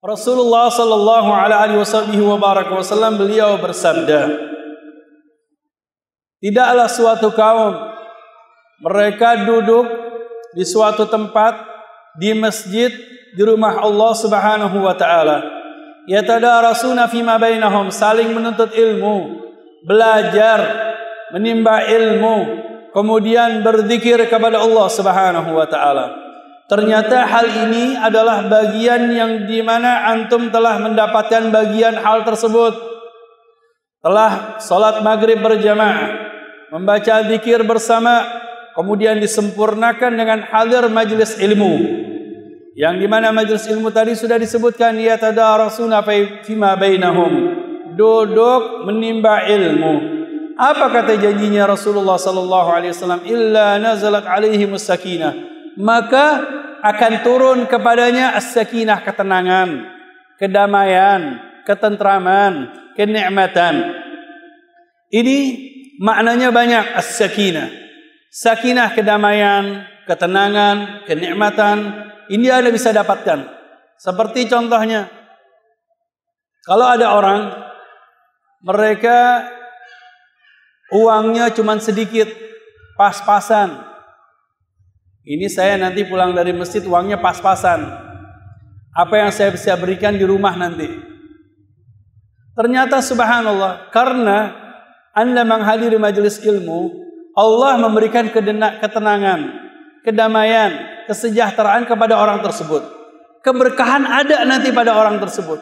Rasulullah sallallahu alaihi wasallam beliau bersabda, tidaklah suatu kaum mereka duduk di suatu tempat di masjid di rumah Allah Subhanahu wa taala, yatadarasuna fima bainahum, saling menuntut ilmu, belajar, menimba ilmu, kemudian berzikir kepada Allah Subhanahu wa taala. Ternyata hal ini adalah bagian yang dimana antum telah mendapatkan bagian hal tersebut. Telah salat maghrib berjamaah, membaca zikir bersama, kemudian disempurnakan dengan hadir majlis ilmu. Yang dimana majlis ilmu tadi sudah disebutkan, yatadarasuna fima bainahum, duduk menimba ilmu. Apa kata janjinya Rasulullah sallallahu alaihi wasallam? Illa nazalat alaihimus sakinah, maka akan turun kepadanya as-sakinah, ketenangan, kedamaian, ketentraman, kenikmatan. Ini maknanya banyak, as-sakinah. Sakinah, kedamaian, ketenangan, kenikmatan, ini Anda bisa dapatkan. Seperti contohnya, kalau ada orang, mereka uangnya cuma sedikit, pas-pasan. Ini saya nanti pulang dari masjid uangnya pas-pasan. Apa yang saya bisa berikan di rumah nanti. Ternyata subhanallah, karena Anda menghadiri majelis ilmu, Allah memberikan ketenangan, kedamaian, kesejahteraan kepada orang tersebut. Keberkahan ada nanti pada orang tersebut.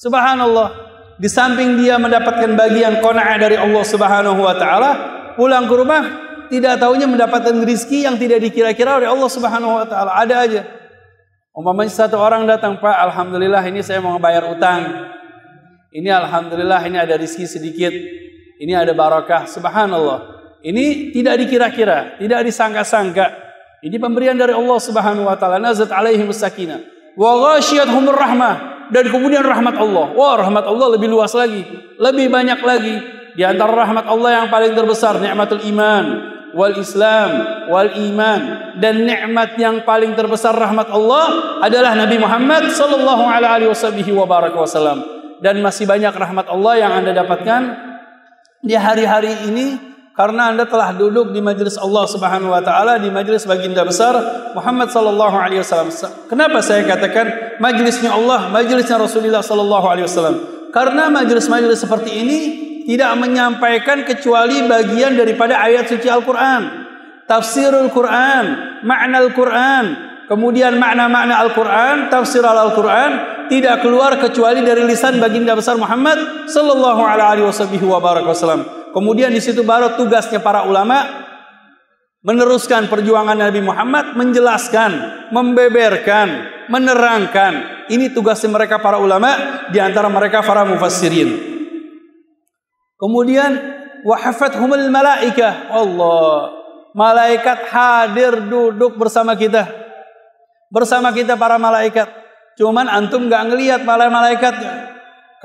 Subhanallah, di samping dia mendapatkan bagian qanaah dari Allah Subhanahu wa taala, pulang ke rumah tidak tahunya mendapatkan rezeki yang tidak dikira-kira oleh Allah Subhanahu wa taala. Ada aja. Umpamanya satu orang datang, "Pak, alhamdulillah ini saya mau bayar utang. Ini alhamdulillah ini ada rezeki sedikit. Ini ada barakah." Subhanallah. Ini tidak dikira-kira, tidak disangka-sangka. Ini pemberian dari Allah Subhanahu wa taala. Nazat alaihimus sakinah wa ghasyiyatuhumur rahmah, dan kemudian rahmat Allah. Wah, rahmat Allah lebih luas lagi, lebih banyak lagi. Di antara rahmat Allah yang paling terbesar nikmatul iman wal Islam wal iman, dan nikmat yang paling terbesar rahmat Allah adalah Nabi Muhammad sallallahu alaihi wasallam. Dan masih banyak rahmat Allah yang Anda dapatkan di hari-hari ini karena Anda telah duduk di majelis Allah Subhanahu wa taala, di majelis baginda besar Muhammad sallallahu alaihi wasallam. Kenapa saya katakan majelisnya Allah, majelisnya Rasulullah sallallahu alaihi wasallam? Karena majelis-majelis seperti ini tidak menyampaikan kecuali bagian daripada ayat suci Al-Quran, tafsirul Quran, makna Al-Quran, kemudian makna-makna Al-Quran, tafsir Al-Quran, tidak keluar kecuali dari lisan baginda besar Muhammad sallallahu alaihi wasallam. Kemudian di situ baru tugasnya para ulama meneruskan perjuangan Nabi Muhammad, menjelaskan, membeberkan, menerangkan. Ini tugasnya mereka para ulama, di antara mereka para mufassirin. Kemudian wahafathumul malaikah, Allah, malaikat hadir duduk bersama kita para malaikat. Cuman antum nggak ngelihat malaikatnya.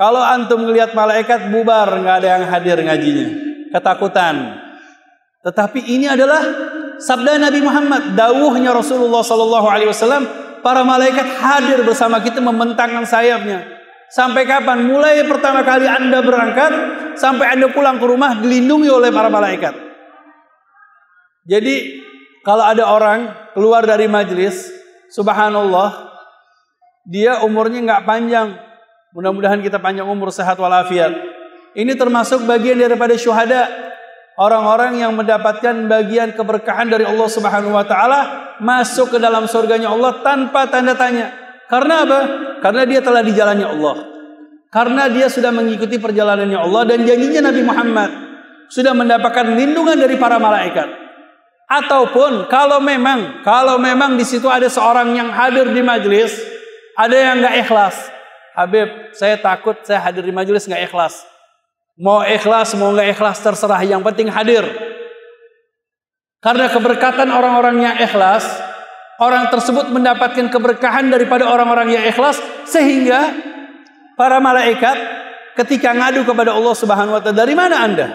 Kalau antum ngelihat malaikat, bubar, nggak ada yang hadir ngajinya, ketakutan. Tetapi ini adalah sabda Nabi Muhammad, dawuhnya Rasulullah sallallahu alaihi wasallam. Para malaikat hadir bersama kita, membentangkan sayapnya. Sampai kapan? Mulai pertama kali Anda berangkat sampai Anda pulang ke rumah dilindungi oleh para malaikat. Jadi kalau ada orang keluar dari majelis, subhanallah, dia umurnya nggak panjang. Mudah-mudahan kita panjang umur, sehat walafiat. Ini termasuk bagian daripada syuhada, orang-orang yang mendapatkan bagian keberkahan dari Allah Subhanahu wa taala, masuk ke dalam surganya Allah tanpa tanda tanya. Karena apa? Karena dia telah di jalannya Allah. Karena dia sudah mengikuti perjalanannya Allah, dan janjinya Nabi Muhammad sudah mendapatkan lindungan dari para malaikat. Ataupun kalau memang di situ ada seorang yang hadir di majelis, ada yang nggak ikhlas. Habib, saya takut saya hadir di majelis nggak ikhlas. Mau ikhlas, mau nggak ikhlas terserah, yang penting hadir. Karena keberkatan orang-orang yang ikhlas, orang tersebut mendapatkan keberkahan daripada orang-orang yang ikhlas, sehingga para malaikat ketika ngadu kepada Allah Subhanahu wa taala, dari mana Anda?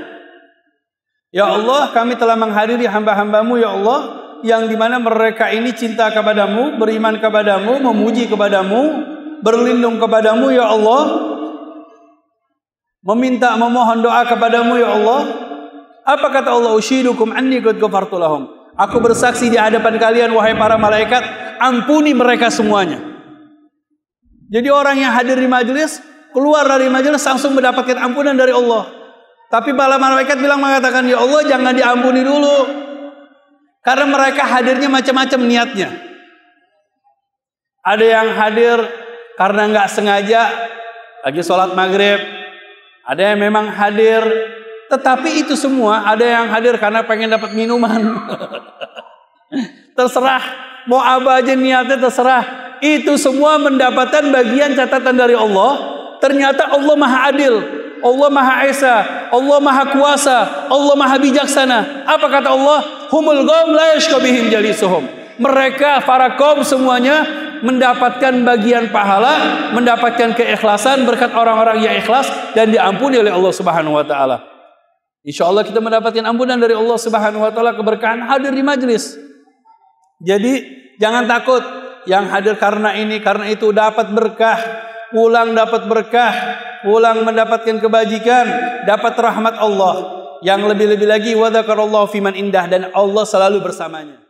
Ya Allah, kami telah menghadiri hamba-hambamu ya Allah, yang dimana mereka ini cinta kepadamu, beriman kepadamu, memuji kepadamu, berlindung kepadamu ya Allah, memohon doa kepadamu ya Allah. Apa kata Allah? Ushidukum anni qad ghafartu lahum. Aku bersaksi di hadapan kalian wahai para malaikat, ampuni mereka semuanya. Jadi orang yang hadir di majelis, keluar dari majelis langsung mendapatkan ampunan dari Allah. Tapi para malaikat mengatakan, ya Allah jangan diampuni dulu. Karena mereka hadirnya macam-macam niatnya. Ada yang hadir karena nggak sengaja lagi sholat maghrib. Ada yang memang hadir, tetapi itu semua ada yang hadir karena pengen dapat minuman. Terserah, mau apa aja niatnya terserah. Itu semua mendapatkan bagian catatan dari Allah. Ternyata Allah Maha Adil, Allah Maha Esa, Allah Maha Kuasa, Allah Maha Bijaksana. Apa kata Allah? Humul qaum la yashqa bihim jalisuhum. Mereka para kaum semuanya mendapatkan bagian pahala, mendapatkan keikhlasan berkat orang-orang yang ikhlas dan diampuni oleh Allah Subhanahu wa taala. Insyaallah kita mendapatkan ampunan dari Allah Subhanahu wa taala, keberkahan hadir di majelis. Jadi jangan takut, yang hadir karena ini karena itu dapat berkah, pulang dapat berkah, pulang mendapatkan kebajikan, dapat rahmat Allah. Yang lebih-lebih lagi wa dzakarallahu fiman indah, dan Allah selalu bersamanya.